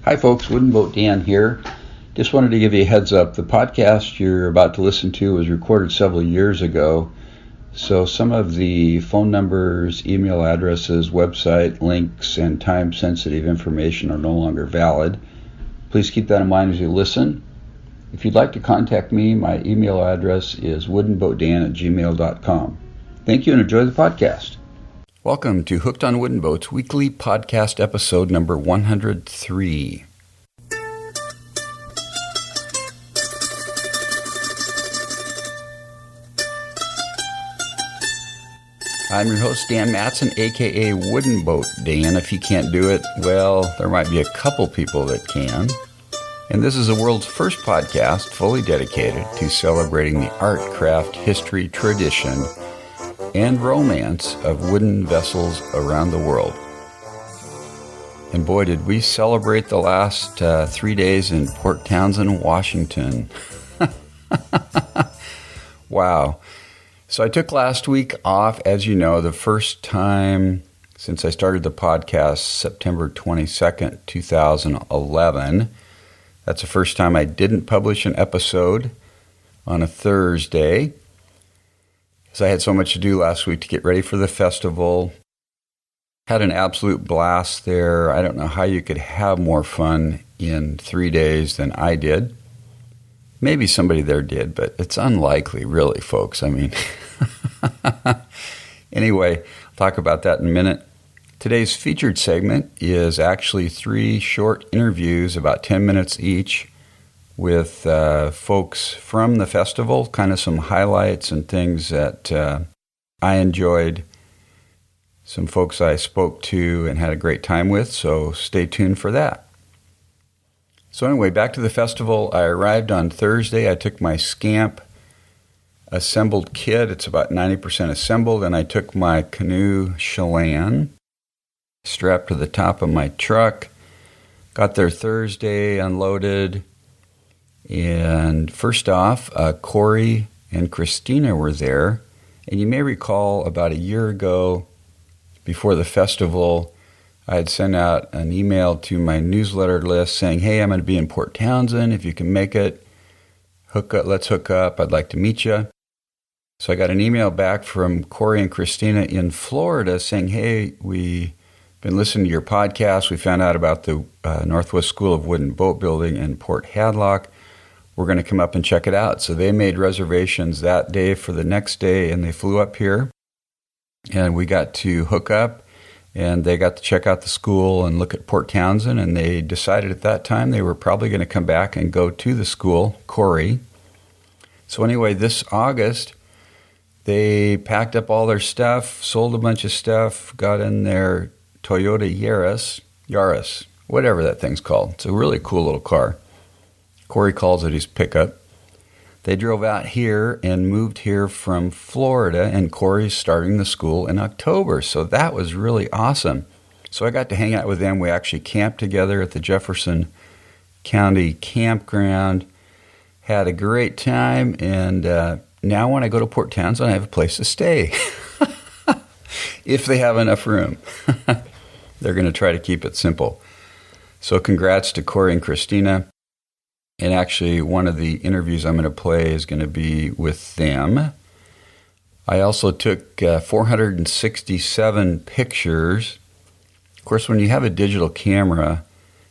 Hi folks, Wooden Boat Dan here. Just wanted to give you a heads up. The podcast you're about to listen to was recorded several years ago, so some of the phone numbers, email addresses, website links, and time-sensitive information are no longer valid. Please keep that in mind as you listen. If you'd like to contact me, my email address is woodenboatdan@gmail.com. Thank you and enjoy the podcast. Welcome to Hooked on Wooden Boats weekly podcast episode number 103. I'm your host, Dan Matson, aka Wooden Boat Dan. If you can't do it, well, there might be a couple people that can. And this is the world's first podcast fully dedicated to celebrating the art, craft, history, tradition, and romance of wooden vessels around the world. And boy, did we celebrate the last 3 days in Port Townsend, Washington. Wow. So I took last week off, as you know, the first time since I started the podcast, September 22nd, 2011. That's the first time I didn't publish an episode on a Thursday, because I had so much to do last week to get ready for the festival. Had an absolute blast there. I don't know how you could have more fun in 3 days than I did. Maybe somebody there did, but it's unlikely, really, folks. I mean, anyway, I'll talk about that in a minute. Today's featured segment is actually 3 short interviews, about 10 minutes each, with folks from the festival, kind of some highlights and things that I enjoyed, some folks I spoke to and had a great time with, so stay tuned for that. So anyway, back to the festival. I arrived on Thursday. I took my Scamp assembled kit. It's about 90% assembled, and I took my canoe Chelan strapped to the top of my truck. Got there Thursday, unloaded. And first off, Korey and Christina were there. And you may recall about a year ago, before the festival, I had sent out an email to my newsletter list saying, hey, I'm going to be in Port Townsend. If you can make it, let's hook up. I'd like to meet you. So I got an email back from Korey and Christina in Florida saying, hey, we've been listening to your podcast. We found out about the Northwest School of Wood and Boatbuilding in Port Hadlock. We're going to come up and check it out. So they made reservations that day for the next day, and they flew up here. And we got to hook up, and they got to check out the school and look at Port Townsend. And they decided at that time they were probably going to come back and go to the school, Korey. So anyway, this August, they packed up all their stuff, sold a bunch of stuff, got in their Toyota Yaris, whatever that thing's called. It's a really cool little car. Korey calls it his pickup. They drove out here and moved here from Florida, and Korey's starting the school in October. So that was really awesome. So I got to hang out with them. We actually camped together at the Jefferson County campground. Had a great time, and now when I go to Port Townsend, I have a place to stay. If they have enough room. They're going to try to keep it simple. So congrats to Korey and Christina. And actually, one of the interviews I'm going to play is going to be with them. I also took 467 pictures. Of course, when you have a digital camera,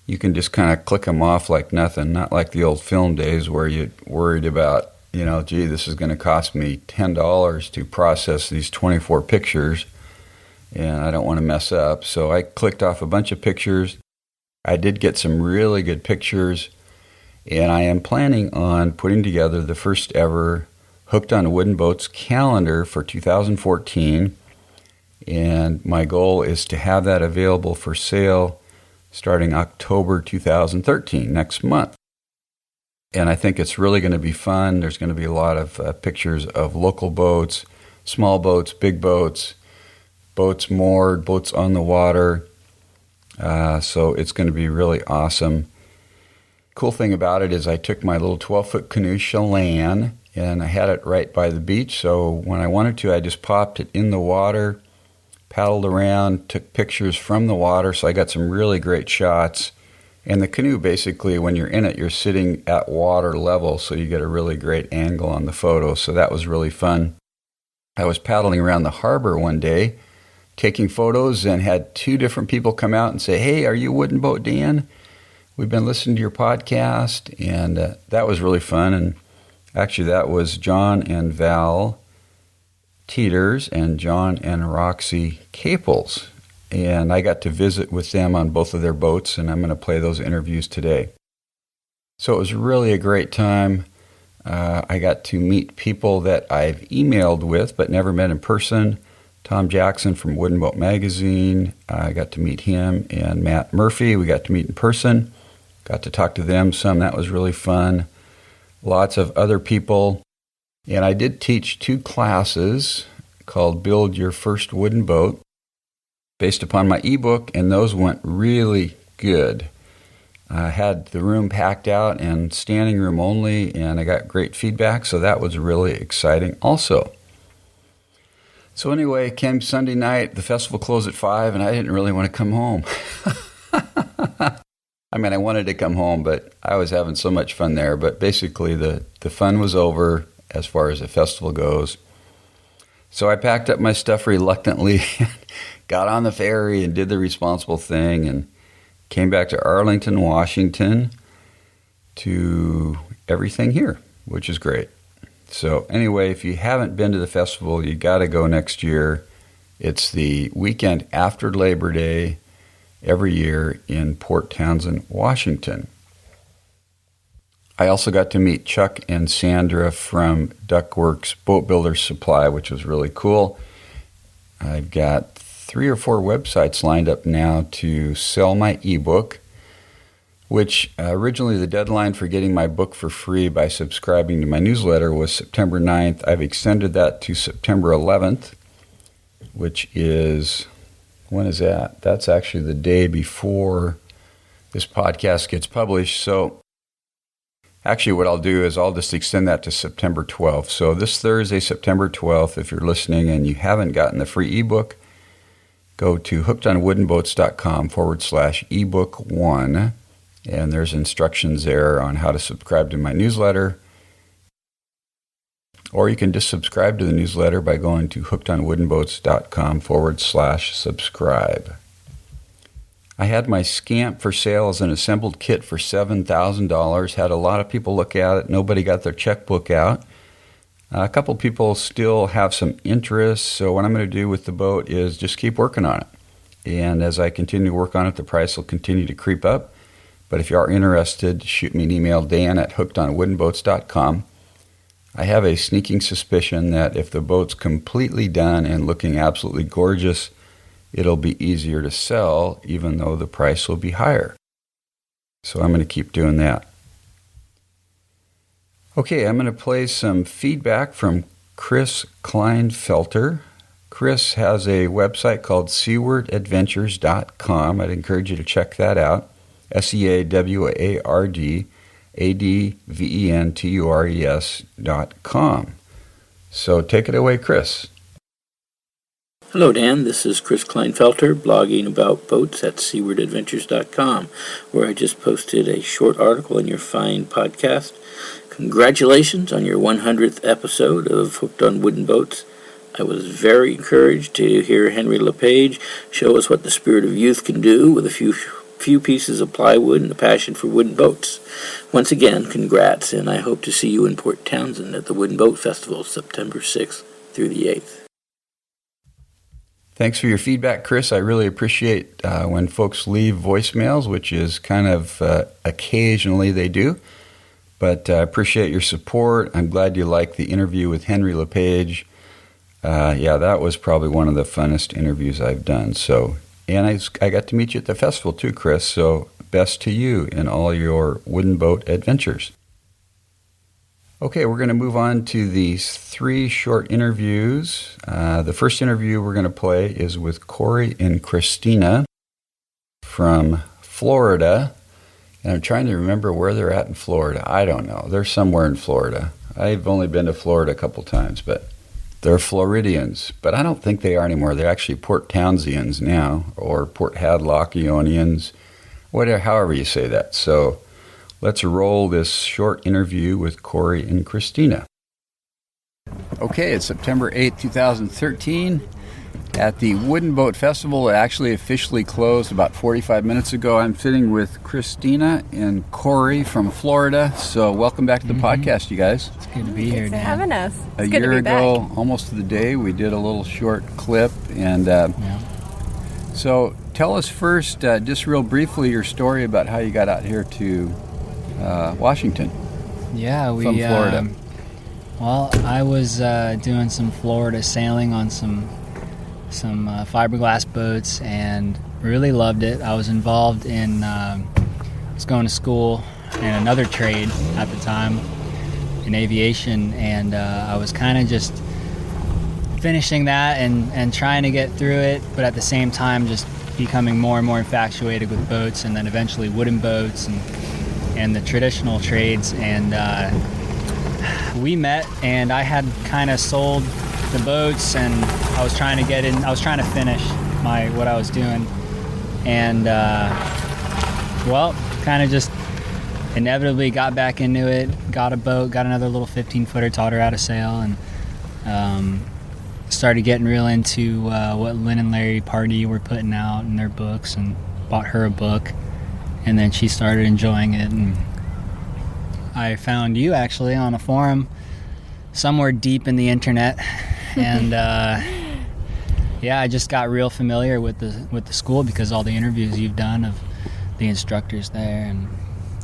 you can just kind of click them off like nothing, not like the old film days where you're worried about, gee, this is going to cost me $10 to process these 24 pictures, and I don't want to mess up. So I clicked off a bunch of pictures. I did get some really good pictures. And I am planning on putting together the first ever Hooked on Wooden Boats calendar for 2014. And my goal is to have that available for sale starting October 2013, next month. And I think it's really going to be fun. There's going to be a lot of pictures of local boats, small boats, big boats, boats moored, boats on the water. So it's going to be really awesome. Cool thing about it is I took my little 12-foot canoe Chelan, and I had it right by the beach, so when I wanted to, I just popped it in the water, paddled around, took pictures from the water, so I got some really great shots And the canoe, basically, when you're in it, you're sitting at water level, so you get a really great angle on the photo. So that was really fun. I was paddling around the harbor one day, taking photos, and had two different people come out and say, "Hey, are you Wooden Boat Dan? We've been listening to your podcast." And that was really fun. And actually, that was John and Val Teeters and John and Roxie Caples. And I got to visit with them on both of their boats, and I'm going to play those interviews today. So it was really a great time. I got to meet people that I've emailed with but never met in person. Tom Jackson from Wooden Boat Magazine, I got to meet him, and Matt Murphy, we got to meet in person. Got to talk to them some. That was really fun. Lots of other people. And I did teach 2 classes called Build Your First Wooden Boat based upon my ebook, and those went really good. I had the room packed out and standing room only, and I got great feedback, so that was really exciting also. So anyway, it came Sunday night, the festival closed at 5, and I didn't really want to come home. I mean, I wanted to come home, but I was having so much fun there. But basically, the fun was over as far as the festival goes. So I packed up my stuff reluctantly, got on the ferry and did the responsible thing, and came back to Arlington, Washington, to everything here, which is great. So anyway, if you haven't been to the festival, you got to go next year. It's the weekend after Labor Day every year in Port Townsend, Washington. I also got to meet Chuck and Sandra from Duckworks Boat Builders Supply, which was really cool. I've got 3 or 4 websites lined up now to sell my ebook, which originally the deadline for getting my book for free by subscribing to my newsletter was September 9th. I've extended that to September 11th, which is, when is that? That's actually the day before this podcast gets published. So actually what I'll do is I'll just extend that to September 12th. So this Thursday, September 12th, if you're listening and you haven't gotten the free ebook, go to hookedonwoodenboats.com/ebook1, and there's instructions there on how to subscribe to my newsletter. Or you can just subscribe to the newsletter by going to hookedonwoodenboats.com/subscribe. I had my Scamp for sale as an assembled kit for $7,000. Had a lot of people look at it. Nobody got their checkbook out. A couple people still have some interest, so what I'm going to do with the boat is just keep working on it. And as I continue to work on it, the price will continue to creep up. But if you are interested, shoot me an email, dan@hookedonwoodenboats.com. I have a sneaking suspicion that if the boat's completely done and looking absolutely gorgeous, it'll be easier to sell, even though the price will be higher. So I'm going to keep doing that. Okay, I'm going to play some feedback from Chris Kleinfelter. Chris has a website called seawardadventures.com. I'd encourage you to check that out. SEAWARDADVENTURES.com. So take it away, Chris. Hello, Dan. This is Chris Kleinfelter, blogging about boats at seawardadventures.com, where I just posted a short article in your fine podcast. Congratulations on your 100th episode of Hooked on Wooden Boats. I was very encouraged to hear Henry LePage show us what the spirit of youth can do with a few pieces of plywood and a passion for wooden boats. Once again, congrats, and I hope to see you in Port Townsend at the Wooden Boat Festival, September 6th through the 8th. Thanks for your feedback, Chris. I really appreciate when folks leave voicemails, which is kind of occasionally they do. But I appreciate your support. I'm glad you liked the interview with Henry LePage. Yeah, that was probably one of the funnest interviews I've done. So, and I got to meet you at the festival too, Chris. So best to you in all your wooden boat adventures. Okay, we're going to move on to these 3 short interviews. The first interview we're going to play is with Korey and Christina from Florida. And I'm trying to remember where they're at in Florida. I don't know. They're somewhere in Florida. I've only been to Florida a couple times, but they're Floridians. But I don't think they are anymore. They're actually Port Townsians now, or Port Hadlock Ionians. however you say that. So let's roll this short interview with Korey and Christina. Okay, it's September 8th, 2013. At the Wooden Boat Festival, it actually officially closed about 45 minutes ago. I'm sitting with Christina and Korey from Florida. So welcome back to the podcast, you guys. It's good to be here, Thanks for Dan. having us. It's A good year to be ago, back. almost to the day, we did a little short clip. And so tell us first, just real briefly, your story about how you got out here to Washington Yeah, from Florida. Well, I was doing some Florida sailing on some fiberglass boats and really loved it. I was involved in, I was going to school in another trade at the time, in aviation, and I was kind of just finishing that and trying to get through it, but at the same time just becoming more and more infatuated with boats, and then eventually wooden boats and the traditional trades. And we met, and I had kind of sold the boats, and I was trying to get in. I was trying to finish what I was doing, and kind of just inevitably got back into it. Got a boat, got another little 15-footer, taught her how to sail, and started getting real into what Lynn and Larry Pardee were putting out in their books, and bought her a book, and then she started enjoying it, and I found you actually on a forum somewhere deep in the internet. And I just got real familiar with the school because all the interviews you've done of the instructors there and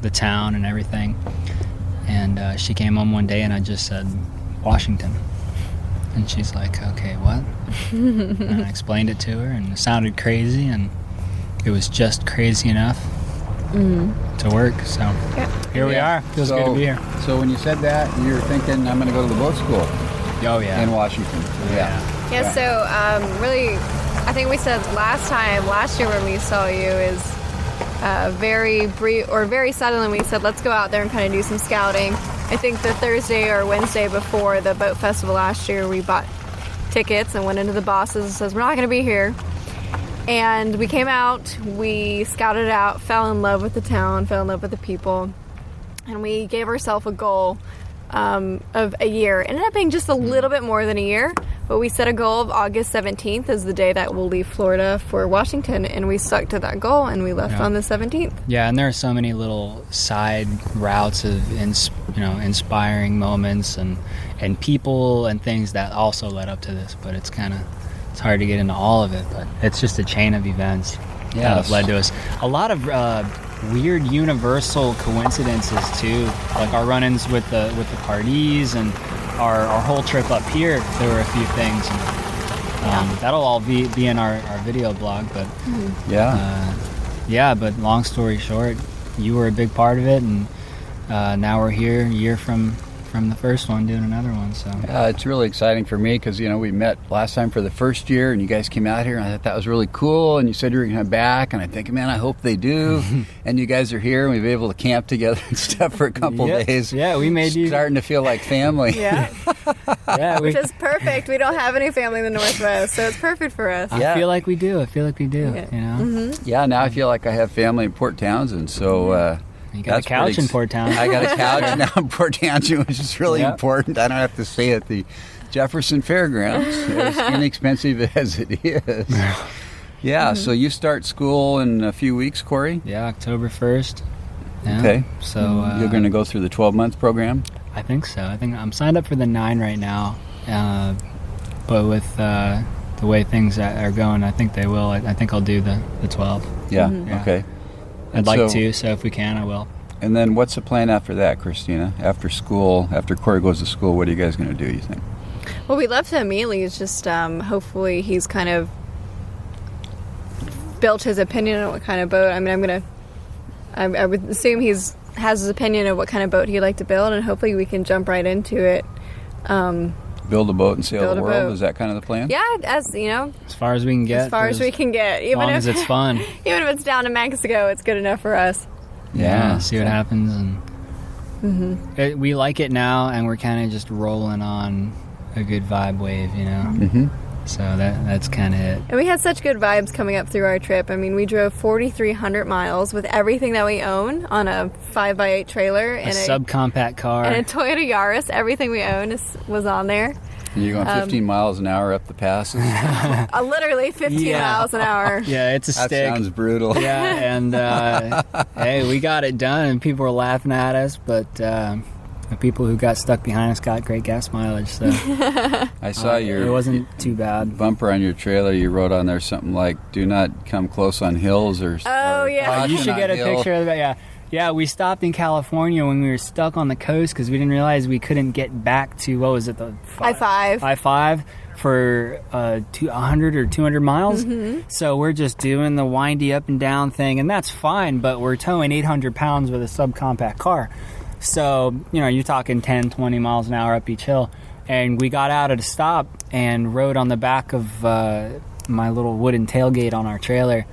the town and everything. And she came home one day and I just said, Washington. And she's like, okay, what? And I explained it to her, and it sounded crazy, and it was just crazy enough to work. So here we are. Feels good to be here. So when you said that, you were thinking, I'm going to go to the boat school. Oh, yeah. In Washington. Yeah, so really, I think we said last year when we saw you is very brief or very suddenly we said, let's go out there and kind of do some scouting. I think the Thursday or Wednesday before the boat festival last year, we bought tickets and went into the bosses and says, we're not going to be here. And we came out, we scouted it out, fell in love with the town, fell in love with the people, and we gave ourselves a goal of a year. It ended up being just a little bit more than a year, but we set a goal of August 17th as the day that we'll leave Florida for Washington, and we stuck to that goal, and we left on the 17th. Yeah, and there are so many little side routes of inspiring moments and people and things that also led up to this, but it's hard to get into all of it, but it's just a chain of events that have led to us. A lot of weird universal coincidences too, like our run-ins with the Pardees and our whole trip up here. There were a few things, and that'll all be in our video blog. But but long story short, you were a big part of it, and now we're here a year from the first one doing another one. So it's really exciting for me because we met last time for the first year, and you guys came out here, and I thought that was really cool, and you said you were going to come back, and I think, man, I hope they do. And you guys are here, and we've been able to camp together and stuff for a couple days. Yeah, we made you starting to feel like family. Which is perfect. We don't have any family in the Northwest, so it's perfect for us. I feel like we do. Yeah. Now I feel like I have family in Port Townsend, so you got a couch in Port Townsend. I got a couch now in Port Townsend, which is really important. I don't have to stay at the Jefferson Fairgrounds, as inexpensive as it is. So you start school in a few weeks, Korey? Yeah, October 1st. Yeah. Okay. So you're going to go through the 12-month program? I think so. I think I'm signed up for the 9 right now, but with the way things are going, I think they will. I think I'll do the 12. Yeah. Okay. I'd like to, so if we can, I will. And then what's the plan after that, Christina? After school, after Korey goes to school, what are you guys going to do, you think? Well, we left to immediately. It's just hopefully he's kind of built his opinion on what kind of boat. I mean, I would assume has his opinion of what kind of boat he'd like to build, and hopefully we can jump right into it. Build a boat and sail the world? Is that kind of the plan? Yeah, as far as we can get. As far as we can get. As long as it's fun. Even if it's down to Mexico, it's good enough for us. Yeah, see what happens. And we like it now, and we're kind of just rolling on a good vibe wave, So that's kind of it. And we had such good vibes coming up through our trip. I mean, we drove 4,300 miles with everything that we own on a 5x8 trailer. A subcompact car. And a Toyota Yaris. Everything we own was on there. You're going 15 miles an hour up the passes? Literally 15 miles an hour. Yeah, it's a stick. That sounds brutal. Yeah, and hey, we got it done, and people were laughing at us, but the people who got stuck behind us got great gas mileage, so I saw it wasn't too bad. Bumper on your trailer. You wrote on there something like, do not come close on hills or... Oh, yeah. You should get a picture of that, yeah. Yeah, we stopped in California when we were stuck on the coast because we didn't realize we couldn't get back to, what was it, the I-5 for 100 or 200 miles. Mm-hmm. So we're just doing the windy up and down thing, and that's fine, but we're towing 800 pounds with a subcompact car. So, you're talking 10, 20 miles an hour up each hill. And we got out at a stop and rode on the back of my little wooden tailgate on our trailer.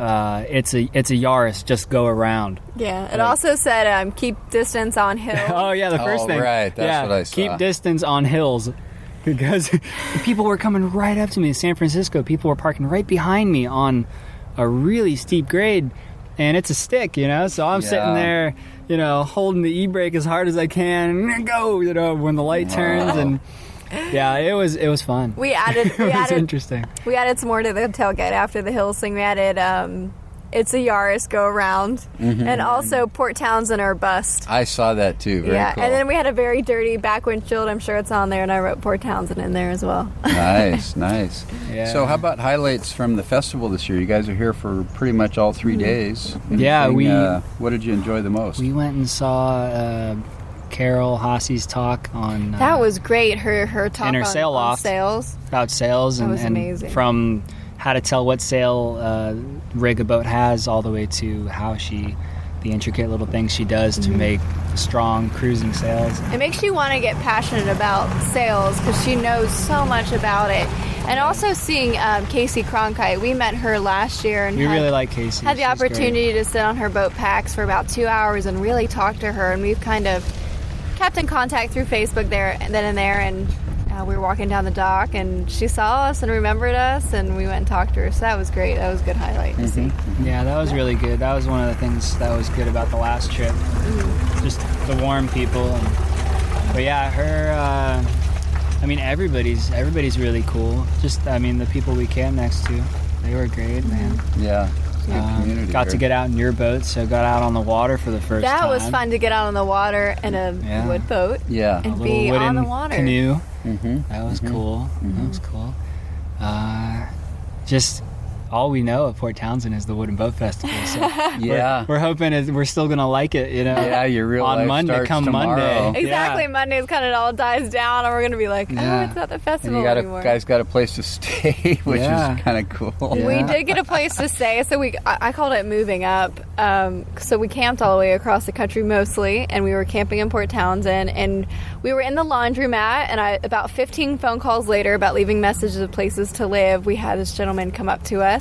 It's a Yaris, just go around. Yeah, it also said keep distance on hills. Oh yeah, the first thing. Right, that's what I saw. Keep distance on hills, because people were coming right up to me in San Francisco. People were parking right behind me on a really steep grade, and it's a stick, so I'm sitting there, holding the e-brake as hard as I can, and go, when the light turns and. Yeah, it was fun. We added it was interesting. We added some more to the tailgate after the hills thing. We added it's a Yaris go around, and also Port Townsend or bust. I saw that too. Very cool. And then we had a very dirty back windshield. I'm sure it's on there, and I wrote Port Townsend in there as well. Nice. Yeah. So how about highlights from the festival this year? You guys are here for pretty much all 3 days. What did you enjoy the most? We went and saw Carol Haasie's talk on that was great. Her talk in her on sail loft sails about sails that was and amazing. From how to tell what sail rig a boat has all the way to how the intricate little things she does to make strong cruising sails. It makes you want to get passionate about sails because she knows so much about it. And also seeing Casey Cronkite, we met her last year and we really like Casey. Had the opportunity to sit on her boat packs for about 2 hours and really talk to her, and we've kind of kept in contact through Facebook then and there, and we were walking down the dock and she saw us and remembered us, and we went and talked to her, so that was great. That was a good highlight to see. Yeah, that was really good. That was one of the things that was good about the last trip. Just the warm people. But yeah, her everybody's really cool. Just the people we camped next to, they were great, man. Yeah. Got to get out in your boat, so got out on the water for the first time. That was fun to get out on the water in a wood boat. Yeah. And be on the water. Canoe. That was cool. That was cool. Just all we know of Port Townsend is the Wooden Boat Festival. So we're hoping we're still gonna like it. Yeah, your real on life Monday. starts Come tomorrow. Monday. Exactly. Mondays kind of all dies down, and we're gonna be like, oh, it's not the festival anymore. Guys got a place to stay, which is kind of cool. Yeah. We did get a place to stay, so I called it moving up. So we camped all the way across the country mostly, and we were camping in Port Townsend, and we were in the laundromat, and about 15 phone calls later about leaving messages of places to live, we had this gentleman come up to us.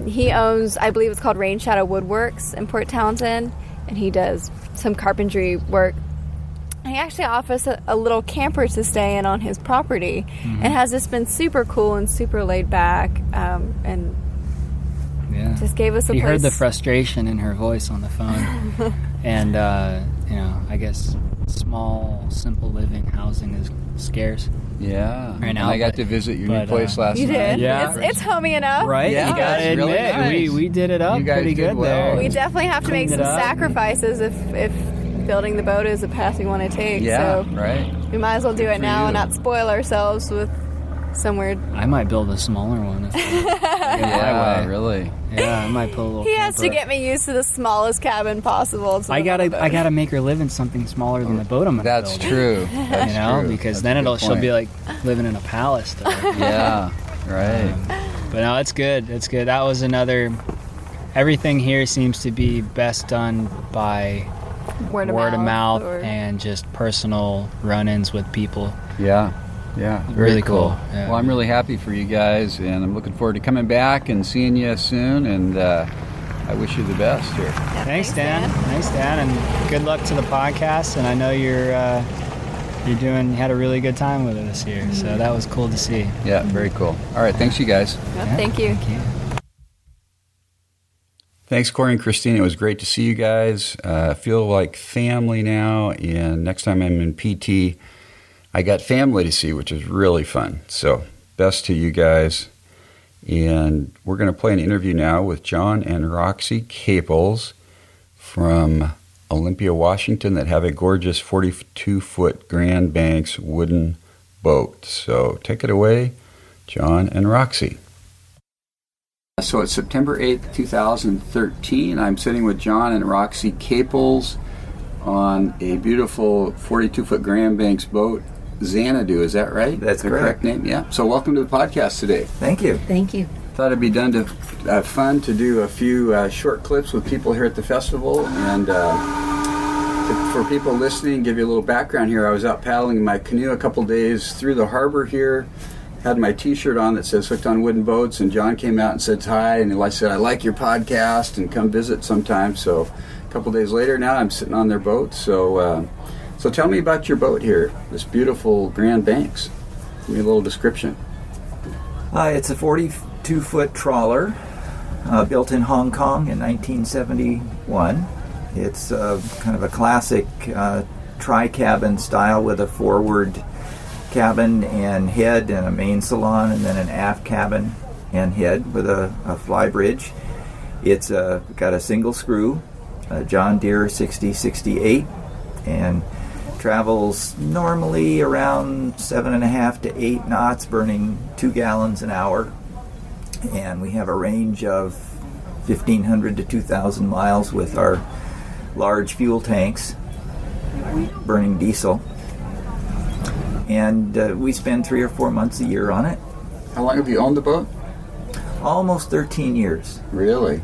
He owns, I believe it's called Rain Shadow Woodworks in Port Townsend, and he does some carpentry work. And he actually offers a little camper to stay in on his property, and has just been super cool and super laid back, and just gave us a place. He heard the frustration in her voice on the phone, and I guess small, simple living housing is scarce. Yeah. Right now, I got to visit your new place last night. You did? Yeah. It's homey enough. Right? Yeah, you gotta admit, really nice. we did it up pretty good there. We definitely have to make some sacrifices if building the boat is a path we want to take. Yeah, so right. We might as well do it now and not spoil ourselves with somewhere. I might build a smaller one. Yeah, really. Yeah, I might put a little. He has to get me used to the smallest cabin possible. I gotta make her live in something smaller than the boat I'm gonna build. That's true. That's true. Because That's then she'll be like living in a palace. Yeah, right. But no, it's good. It's good. That was another. Everything here seems to be best done by word of mouth and just personal run-ins with people. Yeah. Yeah, really cool. Yeah. Well, I'm really happy for you guys, and I'm looking forward to coming back and seeing you soon, and I wish you the best here. Yeah, thanks, Dan. Thanks, Dan, and good luck to the podcast, and I know you're You had a really good time with it this year, so that was cool to see. Yeah, very cool. All right, thanks you guys. Yep, thank you. Thank you. Thanks, Korey and Christina. It was great to see you guys. I feel like family now, and next time I'm in PT, I got family to see, which is really fun. So, best to you guys. And we're going to play an interview now with John and Roxie Caples from Olympia, Washington, that have a gorgeous 42-foot Grand Banks wooden boat. So, take it away, John and Roxie. So it's September 8th, 2013. I'm sitting with John and Roxie Caples on a beautiful 42-foot Grand Banks boat, Xanadu. Is that right? That's the correct name? Yeah. So welcome to the podcast today. Thank you. Thank you. Thought it'd be fun to do a few short clips with people here at the festival, and for people listening, give you a little background here. I was out paddling in my canoe a couple days through the harbor here. Had my T-shirt on that says "Hooked on Wooden Boats," and John came out and said hi, and I said, "I like your podcast, and come visit sometime." So, a couple days later, now I'm sitting on their boat. So tell me about your boat here, this beautiful Grand Banks. Give me a little description. It's a 42-foot trawler built in Hong Kong in 1971. It's kind of a classic tri-cabin style with a forward cabin and head and a main salon, and then an aft cabin and head with a fly bridge. It's got a single screw, a John Deere 6068, and travels normally around 7.5 to 8 knots, burning 2 gallons an hour. And we have a range of 1,500 to 2,000 miles with our large fuel tanks burning diesel. And we spend 3 or 4 months a year on it. How long have you owned the boat? Almost 13 years. Really?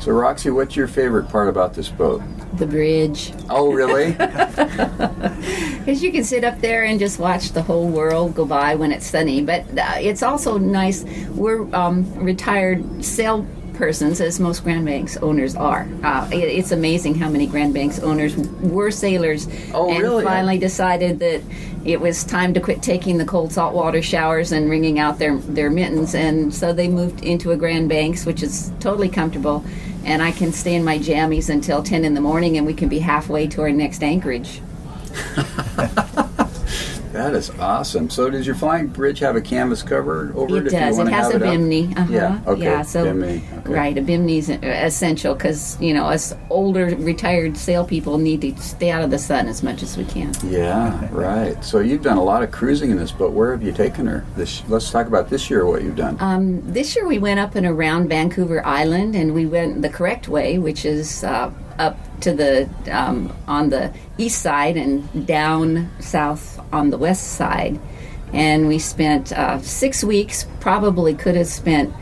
So, Roxie, what's your favorite part about this boat? The bridge. Oh, really? Because you can sit up there and just watch the whole world go by when it's sunny. But it's also nice. We're retired sail persons, as most Grand Banks owners are. It's amazing how many Grand Banks owners were sailors and finally decided that it was time to quit taking the cold saltwater showers and wringing out their mittens, and so they moved into a Grand Banks, which is totally comfortable, and I can stay in my jammies until 10 in the morning, and we can be halfway to our next anchorage. That is awesome. So does your flying bridge have a canvas cover over it? It does. It has a bimini. Yeah, okay. Yeah, so, bimini. Okay. Right, a bimini's essential because, us older retired sail people need to stay out of the sun as much as we can. Yeah, right. So you've done a lot of cruising in this boat. Where have you taken her? Let's talk about this year, what you've done. This year we went up and around Vancouver Island, and we went the correct way, which is up to the on the east side and down south on the west side, and we spent 6 weeks. Probably could have spent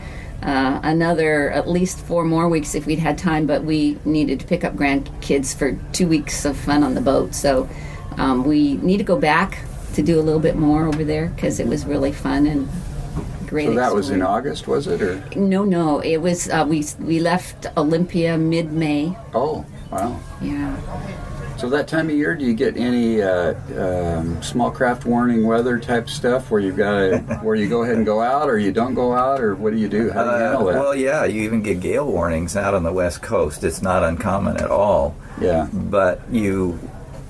another at least 4 more weeks if we'd had time, but we needed to pick up grandkids for 2 weeks of fun on the boat, so we need to go back to do a little bit more over there because it was really fun and great. So that was in August, was it? Or no, it was we left Olympia mid-May. Oh, wow. Yeah. So that time of year, do you get any small craft warning weather type stuff where you go ahead and go out, or you don't go out, or what do you do? How do you handle that? Well, yeah, you even get gale warnings out on the West Coast. It's not uncommon at all. Yeah. But you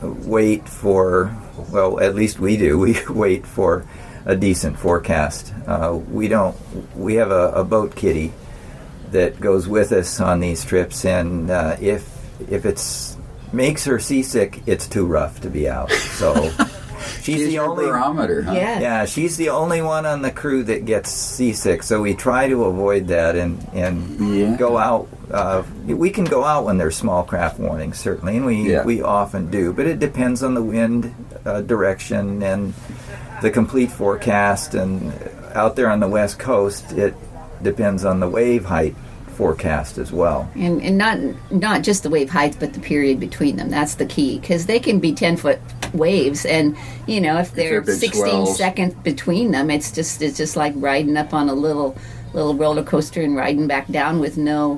wait for, well, at least we do. We wait for a decent forecast. We have a boat kitty that goes with us on these trips, and if it's makes her seasick, it's too rough to be out. So she's the only barometer, huh? Yeah, she's the only one on the crew that gets seasick. So we try to avoid that and go out. We can go out when there's small craft warnings, certainly, and we often do. But it depends on the wind direction and the complete forecast. And out there on the West Coast, it depends on the wave height forecast as well, and not just the wave heights, but the period between them. That's the key, because they can be 10-foot waves, and if they're 16 swells. Seconds between them, it's just like riding up on a little roller coaster and riding back down with no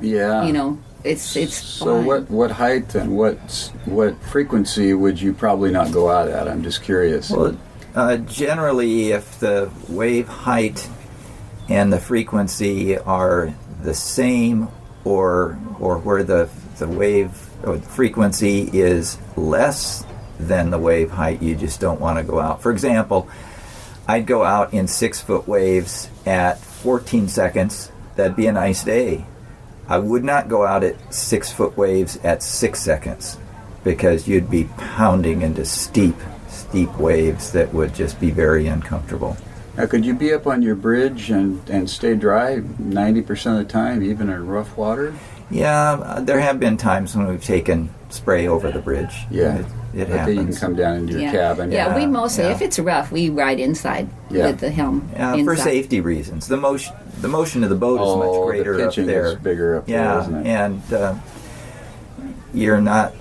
it's So fine. what height and what frequency would you probably not go out at? I'm just curious. Well, generally, if the wave height and the frequency are the same, or where the wave or the frequency is less than the wave height, you just don't want to go out. For example, I'd go out in 6-foot waves at 14 seconds. That'd be a nice day. I would not go out at 6-foot waves at 6 seconds, because you'd be pounding into steep waves that would just be very uncomfortable. Now, could you be up on your bridge and stay dry 90% of the time, even in rough water? Yeah, there have been times when we've taken spray over the bridge. Yeah. It But happens. then you can come down into your cabin. Yeah, we mostly, yeah. if it's rough, we ride inside with the helm. For inside. safety reasons. The motion of the boat is much greater the up pitching there. is bigger up there, isn't it? And you're not,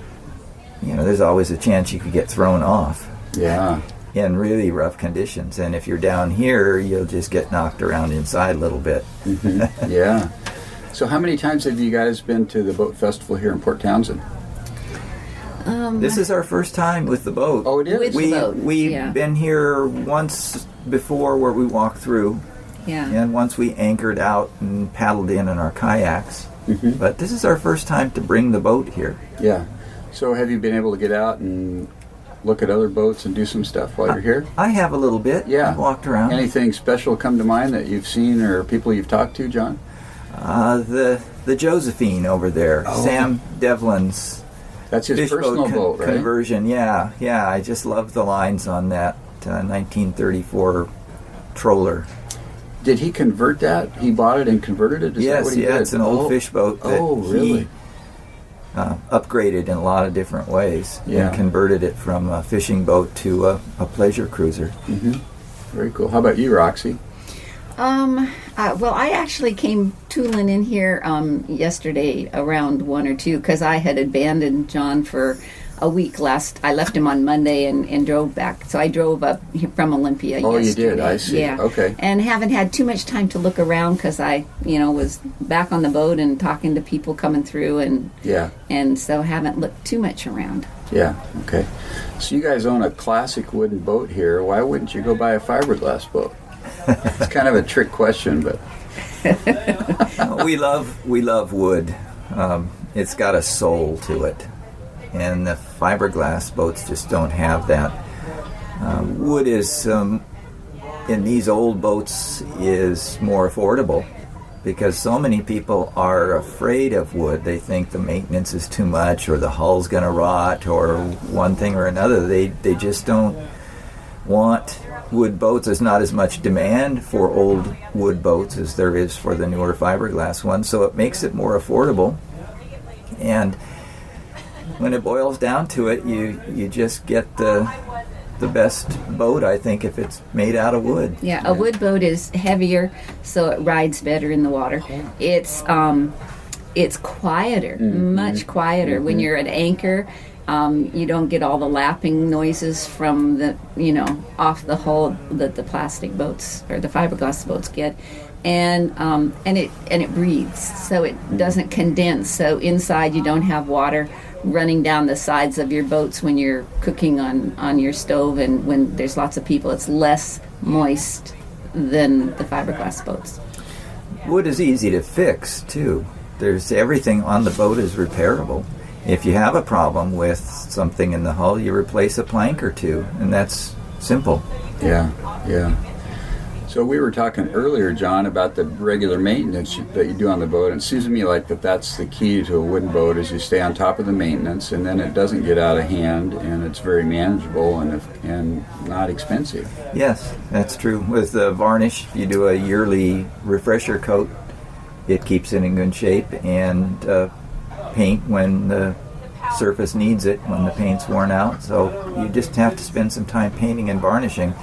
there's always a chance you could get thrown off. Yeah. In really rough conditions. And if you're down here, you'll just get knocked around inside a little bit. Mm-hmm. Yeah. So how many times have you guys been to the boat festival here in Port Townsend? This is our first time with the boat. Oh, it is? With the boat, We've been here once before where we walked through. Yeah. And once we anchored out and paddled in our kayaks. Mm-hmm. But this is our first time to bring the boat here. Yeah. So have you been able to get out and look at other boats and do some stuff while you're here? I have a little bit. Yeah. I've walked around. Anything special come to mind that you've seen or people you've talked to, John? The Josephine over there. Oh. Sam Devlin's That's his fish personal boat, right? conversion. Yeah. I just love the lines on that 1934 troller. Did he convert that? He bought it and converted it? Is that what he did? It's an old fish boat that really? he upgraded in a lot of different ways and converted it from a fishing boat to a pleasure cruiser. Mm-hmm. Very cool. How about you, Roxie? Well, I actually came tooling in here yesterday around 1 or 2 because I had abandoned John for a week last. I left him on Monday and drove back. So I drove up from Olympia yesterday. Oh, you did? I see. Yeah. Okay. And haven't had too much time to look around because I, was back on the boat and talking to people coming through and so haven't looked too much around. Yeah, okay. So you guys own a classic wooden boat here. Why wouldn't you go buy a fiberglass boat? It's kind of a trick question, but we love wood. It's got a soul to it, and the fiberglass boats just don't have that. Wood is in these old boats is more affordable because so many people are afraid of wood. They think the maintenance is too much, or the hull's going to rot, or one thing or another. They just don't want wood boats. There's not as much demand for old wood boats as there is for the newer fiberglass ones, so it makes it more affordable. And when it boils down to it, you just get the best boat, I think, if it's made out of wood. Yeah, a wood boat is heavier, so it rides better in the water. It's quieter, much quieter. When you're at anchor, you don't get all the lapping noises from the, off the hull that the plastic boats or the fiberglass boats get, and it breathes, so it doesn't condense. So inside you don't have water running down the sides of your boats when you're cooking on your stove, and when there's lots of people, it's less moist than the fiberglass boats. Wood is easy to fix too. There's everything on the boat is repairable. If you have a problem with something in the hull, you replace a plank or two, and that's simple. Yeah. So we were talking earlier, John, about the regular maintenance that you do on the boat, and it seems to me like that's the key to a wooden boat is you stay on top of the maintenance, and then it doesn't get out of hand, and it's very manageable and not expensive. Yes, that's true. With the varnish, you do a yearly refresher coat. It keeps it in good shape, and paint when the surface needs it, when the paint's worn out. So you just have to spend some time painting and varnishing.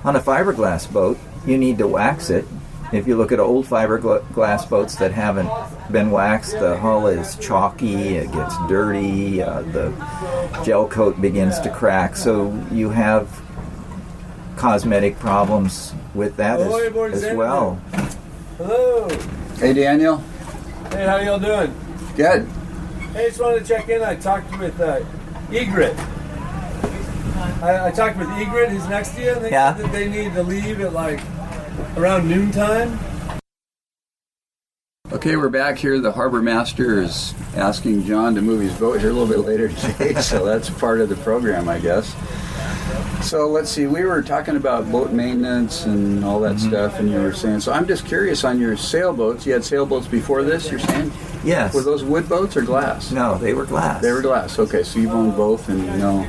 On a fiberglass boat, you need to wax it. If you look at old fiberglass boats that haven't been waxed, the hull is chalky, it gets dirty, the gel coat begins to crack, so you have cosmetic problems with that as well. Hello. Hey, Daniel. Hey, how y'all doing? Good. Hey, just wanted to check in. I talked with Egret. I talked with Egret, who's next to you, and they said that they need to leave at like around noontime. Okay, we're back here. The harbor master is asking John to move his boat here a little bit later today, so that's part of the program, I guess. So let's see, we were talking about boat maintenance and all that stuff, and you were saying, so I'm just curious on your sailboats. You had sailboats before this, you're saying? Yes. Were those wood boats or glass? No, they were glass. They were glass. Okay, so you've owned both, and you know.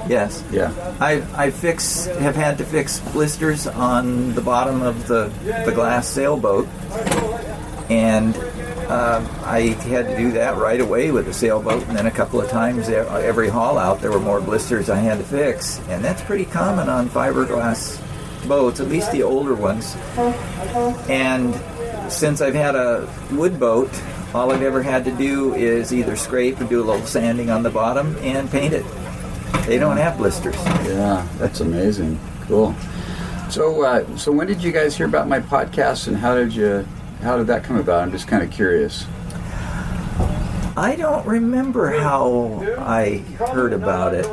Yes. Yeah. have had to fix blisters on the bottom of the glass sailboat, and I had to do that right away with the sailboat, and then a couple of times every haul out there were more blisters I had to fix, and that's pretty common on fiberglass boats, at least the older ones. And since I've had a wood boat, all I've ever had to do is either scrape or do a little sanding on the bottom and paint it. They don't have blisters. Yeah, that's amazing. Cool. So when did you guys hear about my podcast, and how did that come about? I'm just kind of curious. I don't remember how I heard about it.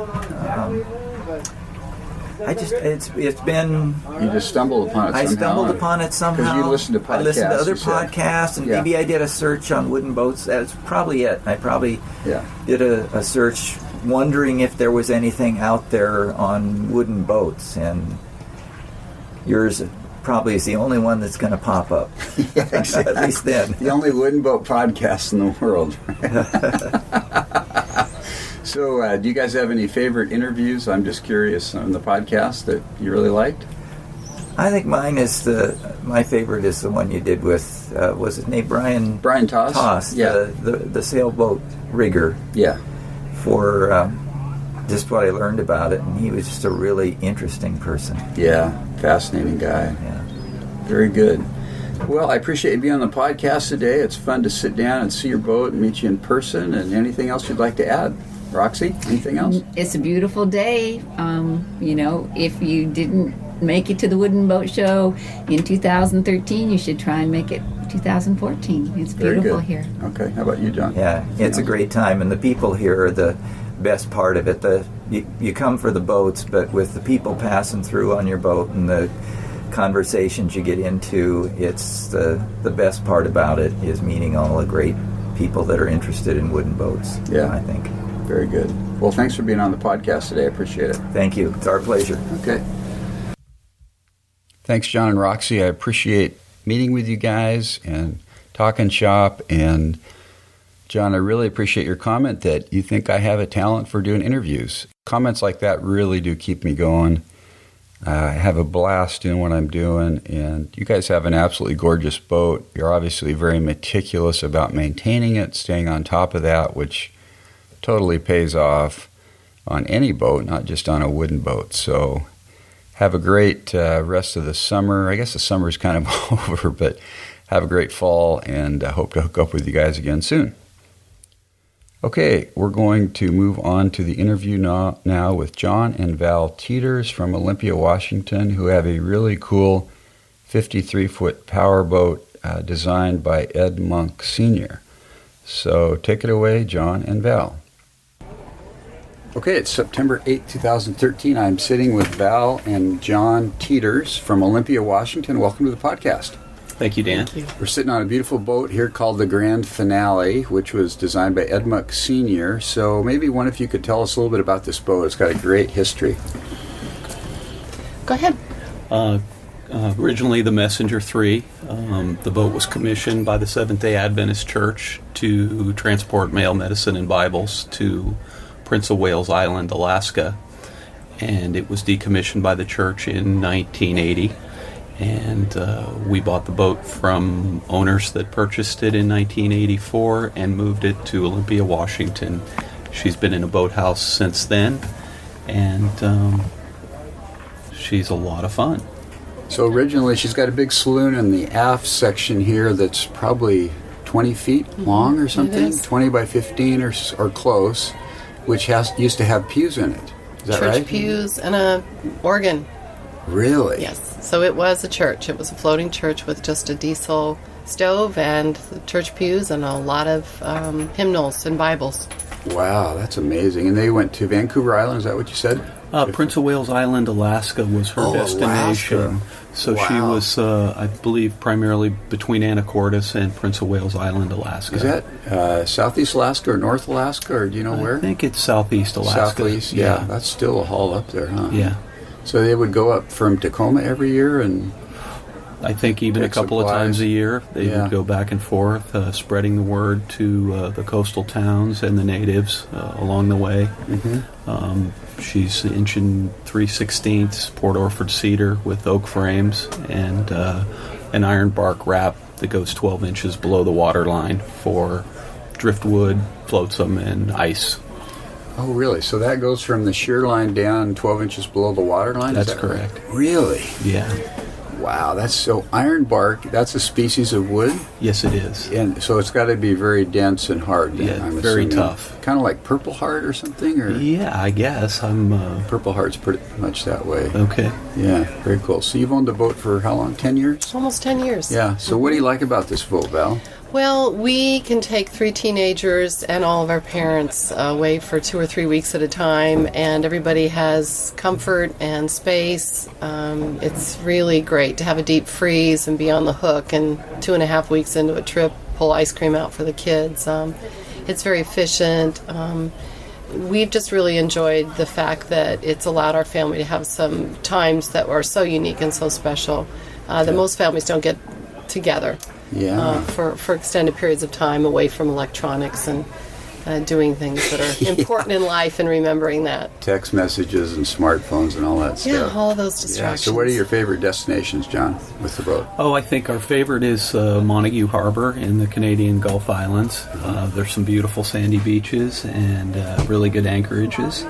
It's been. You just stumbled upon it somehow. I stumbled upon it somehow. Because you listened to podcasts. I listened to other podcasts, and maybe I did a search on wooden boats. That's probably it. I probably did a search wondering if there was anything out there on wooden boats, and yours probably is the only one that's going to pop up. Yeah, exactly. At least then. The only wooden boat podcast in the world. So, do you guys have any favorite interviews? I'm just curious on the podcast that you really liked. I think mine is my favorite is the one you did with was it named Brian Toss? Toss, yeah, the sailboat rigger. Yeah, for just what I learned about it, and he was just a really interesting person. Yeah, fascinating guy. Yeah, very good. Well, I appreciate you being on the podcast today. It's fun to sit down and see your boat and meet you in person. And anything else you'd like to add? Roxie, anything else? It's a beautiful day. If you didn't make it to the Wooden Boat Show in 2013, you should try and make it 2014. It's beautiful here. Okay, how about you, John? Yeah, it's a great time, and the people here are the best part of it. You come for the boats, but with the people passing through on your boat and the conversations you get into, it's the best part about it is meeting all the great people that are interested in wooden boats. Yeah, I think. Very good. Well, thanks for being on the podcast today. I appreciate it. Thank you. It's our pleasure. Okay. Thanks, John and Roxie. I appreciate meeting with you guys and talking shop. And John, I really appreciate your comment that you think I have a talent for doing interviews. Comments like that really do keep me going. I have a blast doing what I'm doing, and you guys have an absolutely gorgeous boat. You're obviously very meticulous about maintaining it, staying on top of that, which totally pays off on any boat, not just on a wooden boat. So have a great rest of the summer. I guess the summer is kind of over, but have a great fall, and I hope to hook up with you guys again soon. Okay, we're going to move on to the interview now with John and Val Teeters from Olympia, Washington, who have a really cool 53-foot powerboat designed by Ed Monk Sr. So take it away, John and Val. Okay, it's September 8, 2013. I'm sitting with Val and John Teeters from Olympia, Washington. Welcome to the podcast. Thank you, Dan. Thank you. We're sitting on a beautiful boat here called the Grand Finale, which was designed by Ed Monk Sr. So maybe one of you could tell us a little bit about this boat. It's got a great history. Go ahead. Originally the Messenger 3. The boat was commissioned by the Seventh-day Adventist Church to transport mail, medicine, and Bibles to Prince of Wales Island, Alaska. And it was decommissioned by the church in 1980. And we bought the boat from owners that purchased it in 1984 and moved it to Olympia, Washington. She's been in a boathouse since then, and she's a lot of fun. So originally she's got a big saloon in the aft section here that's probably 20 feet long or something, 20 by 15 or close, which used to have pews in it. Is that right? Church pews and a organ. Really? Yes. So it was a church. It was a floating church with just a diesel stove and the church pews and a lot of hymnals and Bibles. Wow, that's amazing. And they went to Vancouver Island, is that what you said? Prince of Wales Island, Alaska was her destination. Alaska. So she was, I believe, primarily between Anacortes and Prince of Wales Island, Alaska. Is that Southeast Alaska or North Alaska, or do you know where? I think it's Southeast Alaska. Southeast, yeah. That's still a haul up there, huh? Yeah. So they would go up from Tacoma every year and... I think even a couple of times a year they would go back and forth, spreading the word to the coastal towns and the natives along the way. Mm-hmm. She's inching 3/16 Port Orford cedar with oak frames and an iron bark wrap that goes 12 inches below the water line for driftwood, flotsam, and ice. Oh, really? So that goes from the shear line down 12 inches below the water line? That's correct. Right? Really? Yeah. Wow, that's so iron bark. That's a species of wood. Yes, it is. And so it's got to be very dense and hard. Then, Yeah, I'm very assuming. tough. Kind of like Purple Heart or something. Or Yeah, I guess Purple Heart's pretty much that way. Okay. Yeah, very cool. So you've owned the boat for how long? 10 years? Almost 10 years. Yeah. So what do you like about this boat, Val? Well, we can take 3 teenagers and all of our parents away for 2 or 3 weeks at a time, and everybody has comfort and space. It's really great to have a deep freeze and be on the hook, and 2.5 weeks into a trip, pull ice cream out for the kids. It's very efficient. We've just really enjoyed the fact that it's allowed our family to have some times that are so unique and so special that most families don't get together. Yeah. For extended periods of time away from electronics and doing things that are important in life and remembering that. Text messages and smartphones and all that stuff. Yeah, all those distractions. Yeah. So what are your favorite destinations, John, with the boat? Oh, I think our favorite is Montague Harbor in the Canadian Gulf Islands. There's some beautiful sandy beaches and really good anchorages.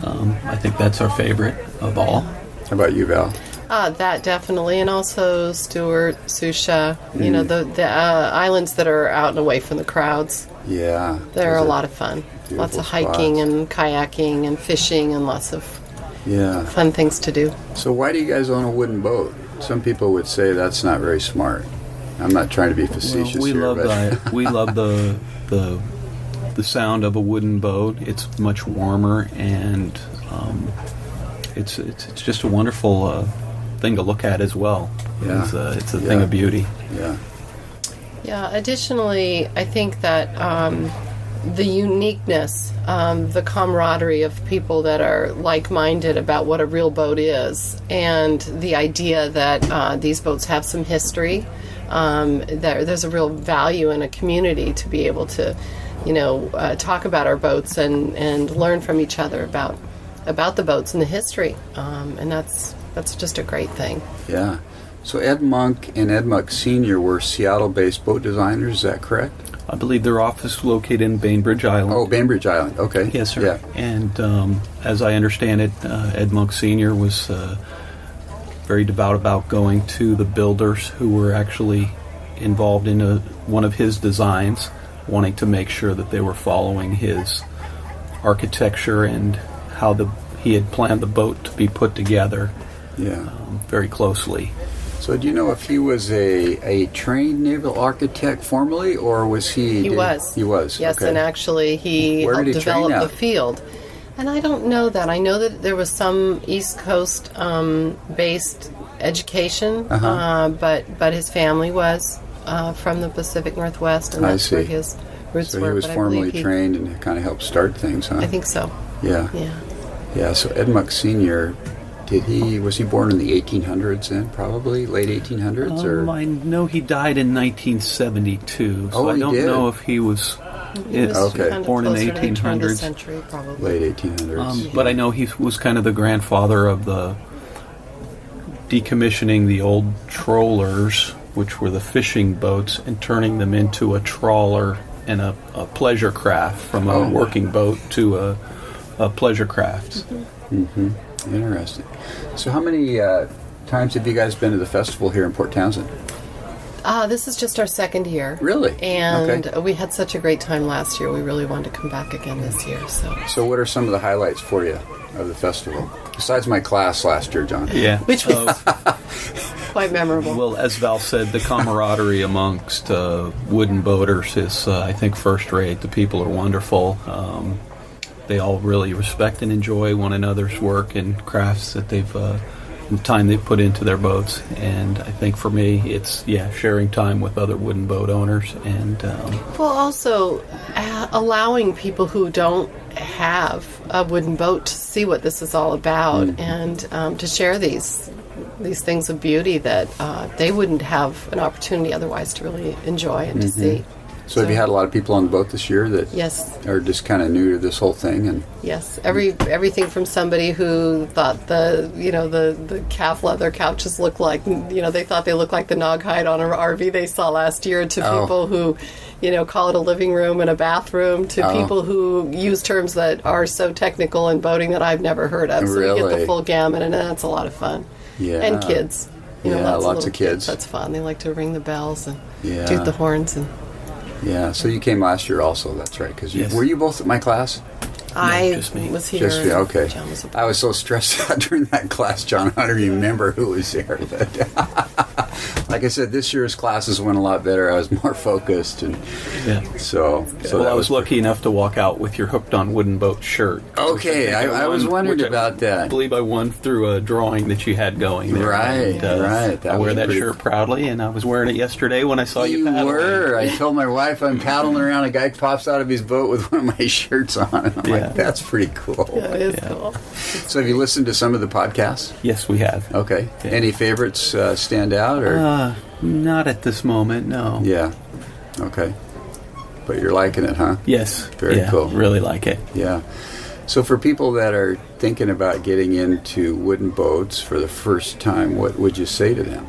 I think that's our favorite of all. How about you, Val? That definitely, and also Stewart, Susha, the islands that are out and away from the crowds. Yeah. They're a lot of fun. Lots of hiking spots. and kayaking and fishing and lots of fun things to do. So why do you guys own a wooden boat? Some people would say that's not very smart. I'm not trying to be facetious we here, love we love the sound of a wooden boat. It's much warmer, and it's just a wonderful thing to look at as well. Yeah. It's a thing of beauty. Yeah. Yeah, additionally, I think that the uniqueness, the camaraderie of people that are like-minded about what a real boat is, and the idea that these boats have some history, there's a real value in a community to be able to, talk about our boats and learn from each other about the boats and the history, and that's just a great thing. Yeah. So Ed Monk and Ed Monk Sr. were Seattle-based boat designers, is that correct? I believe their office is located in Bainbridge Island. Oh, Bainbridge Island, okay. Yes, sir. Yeah. And as I understand it, Ed Monk Sr. was very devout about going to the builders who were actually involved in one of his designs, wanting to make sure that they were following his architecture and how he had planned the boat to be put together very closely. So do you know if he was a trained naval architect formally, or was he... He was. He was, yes, okay. And actually he Where did helped he train develop at? the field. And I don't know that. I know that there was some East Coast based education, but his family was from the Pacific Northwest, and that's where his roots were. So he was formally trained and kind of helped start things, huh? I think so. Yeah. Yeah. Yeah, so Ed Monk Sr., was he born in the 1800s then, probably? Late 1800s? or? I know he died in 1972, so I don't know if he was... born in the 1800s. Century, probably. Late 1800s. But I know he was kind of the grandfather of the decommissioning the old trawlers, which were the fishing boats, and turning them into a trawler and a pleasure craft, from a working boat to a pleasure craft. Mm-hmm. Interesting. So how many times have you guys been to the festival here in Port Townsend? This is just our second year. Really? And we had such a great time last year. We really wanted to come back again this year. So what are some of the highlights for you of the festival? Besides my class last year, John. Yeah. Which was... quite memorable. Well, as Val said, the camaraderie amongst wooden boaters is, I think, first rate. The people are wonderful. They all really respect and enjoy one another's work and crafts that they've and time they've put into their boats. And I think for me, it's sharing time with other wooden boat owners and well, also allowing people who don't have a wooden boat to see what this is all about, and to share these things of beauty that they wouldn't have an opportunity otherwise to really enjoy and to see. So have you had a lot of people on the boat this year that are just kind of new to this whole thing? And yes, everything from somebody who thought the calf leather couches looked like, they thought they looked like the nog hide on an RV they saw last year, to people who, call it a living room and a bathroom, to people who use terms that are so technical in boating that I've never heard of. So you get the full gamut, and that's a lot of fun. Yeah. And kids. Lots of kids. That's fun. They like to ring the bells and toot the horns and... Yeah, so you came last year also, that's right. Because were you both at my class? I was here. Just me, okay. John was I was so stressed out during that class, John. I don't even remember who was there. But like I said, this year's classes went a lot better. I was more focused. And so I was lucky enough to walk out with your Hooked on Wooden Boat shirt. Okay, I was wondering about that. I believe I won through a drawing that you had going there. Right, right. I wear that shirt proudly, and I was wearing it yesterday when I saw you paddling. You were. I told my wife I'm paddling around. A guy pops out of his boat with one of my shirts on. And I'm like, that's pretty cool. Yeah, it is cool. So have you listened to some of the podcasts? Yes, we have. Okay. Yeah. Any favorites stand out? Or not at this moment, no. Yeah. Okay. But you're liking it, huh? Yes. Very cool. Really like it. Yeah. So for people that are thinking about getting into wooden boats for the first time, what would you say to them?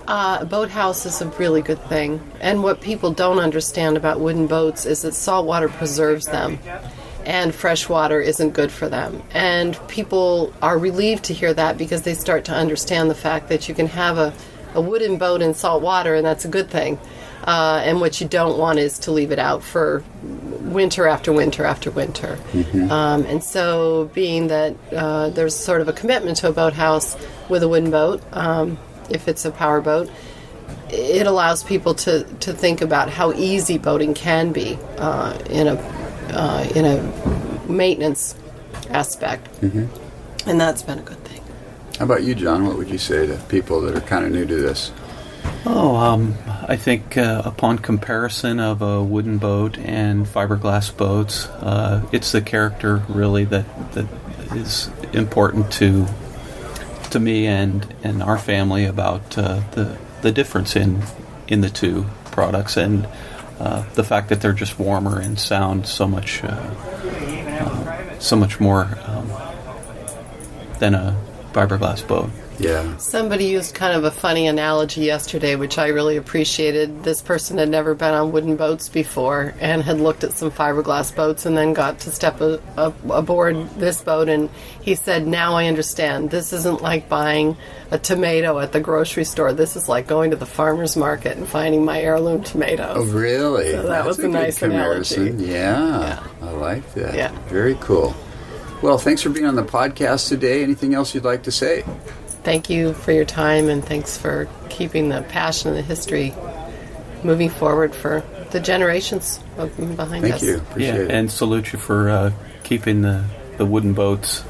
A boathouse is a really good thing. And what people don't understand about wooden boats is that salt water preserves them, and fresh water isn't good for them. And people are relieved to hear that, because they start to understand the fact that you can have a wooden boat in salt water, and that's a good thing. And what you don't want is to leave it out for winter after winter after winter. And so being that there's sort of a commitment to a boathouse with a wooden boat, if it's a power boat, it allows people to think about how easy boating can be in a maintenance aspect. And that's been a good thing. How about you, John? What would you say to people that are kind of new to this? I think upon comparison of a wooden boat and fiberglass boats, it's the character really that is important to me and our family about the difference in the two products, and the fact that they're just warmer and sound so much more than a fiberglass boat. Yeah. Somebody used kind of a funny analogy yesterday, which I really appreciated. This person had never been on wooden boats before and had looked at some fiberglass boats and then got to step aboard this boat, and he said, now I understand. This isn't like buying a tomato at the grocery store. This is like going to the farmer's market and finding my heirloom tomatoes. Oh, really? So that was a nice analogy. Yeah, I like that. Yeah. Very cool. Well, thanks for being on the podcast today. Anything else you'd like to say? Thank you for your time, and thanks for keeping the passion and the history moving forward for the generations behind us. Thank you. Appreciate it. And salute you for keeping the wooden boats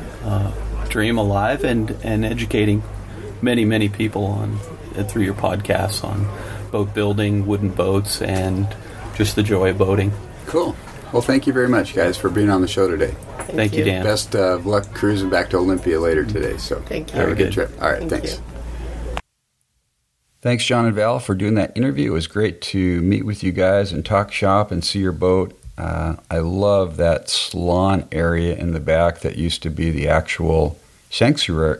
dream alive and educating many people through your podcasts on boat building, wooden boats, and just the joy of boating. Cool. Well, thank you very much, guys, for being on the show today. Thank you, Dan. Best of luck cruising back to Olympia later today. So thank you. Have a good trip. All right, Thank thanks. you. Thanks, John and Val, for doing that interview. It was great to meet with you guys and talk shop and see your boat. I love that salon area in the back that used to be the actual sanctuary.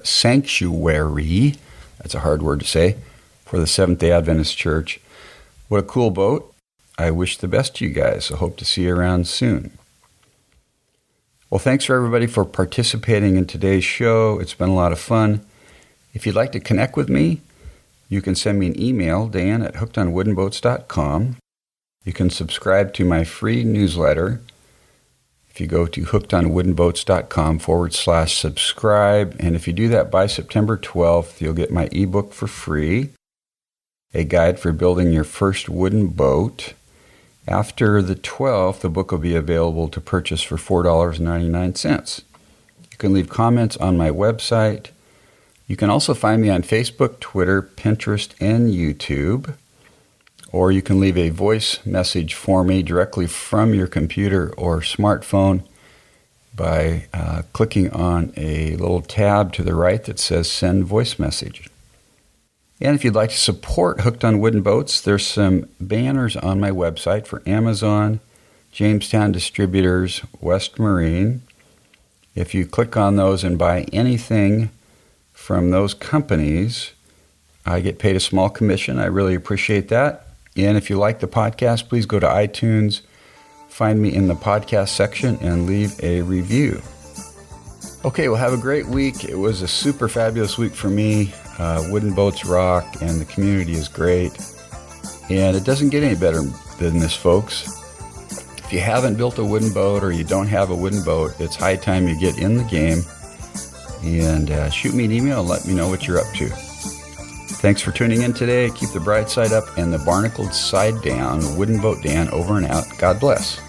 That's a hard word to say, for the Seventh-day Adventist Church. What a cool boat. I wish the best to you guys. I hope to see you around soon. Well, thanks for everybody for participating in today's show. It's been a lot of fun. If you'd like to connect with me, you can send me an email, dan@hookedonwoodenboats.com. You can subscribe to my free newsletter. If if you go to hookedonwoodenboats.com/subscribe. And if you do that by September 12th, you'll get my ebook for free, A Guide for Building Your First Wooden Boat. After the 12th, the book will be available to purchase for $4.99. You can leave comments on my website. You can also find me on Facebook, Twitter, Pinterest, and YouTube. Or you can leave a voice message for me directly from your computer or smartphone by clicking on a little tab to the right that says Send Voice Message. And if you'd like to support Hooked on Wooden Boats, there's some banners on my website for Amazon, Jamestown Distributors, West Marine. If you click on those and buy anything from those companies, I get paid a small commission. I really appreciate that. And if you like the podcast, please go to iTunes, find me in the podcast section, and leave a review. Okay, well, have a great week. It was a super fabulous week for me. Wooden boats rock, and the community is great. And it doesn't get any better than this, folks. If you haven't built a wooden boat or you don't have a wooden boat, it's high time you get in the game. And shoot me an email and let me know what you're up to. Thanks for tuning in today. Keep the bright side up and the barnacled side down. Wooden Boat Dan over and out. God bless.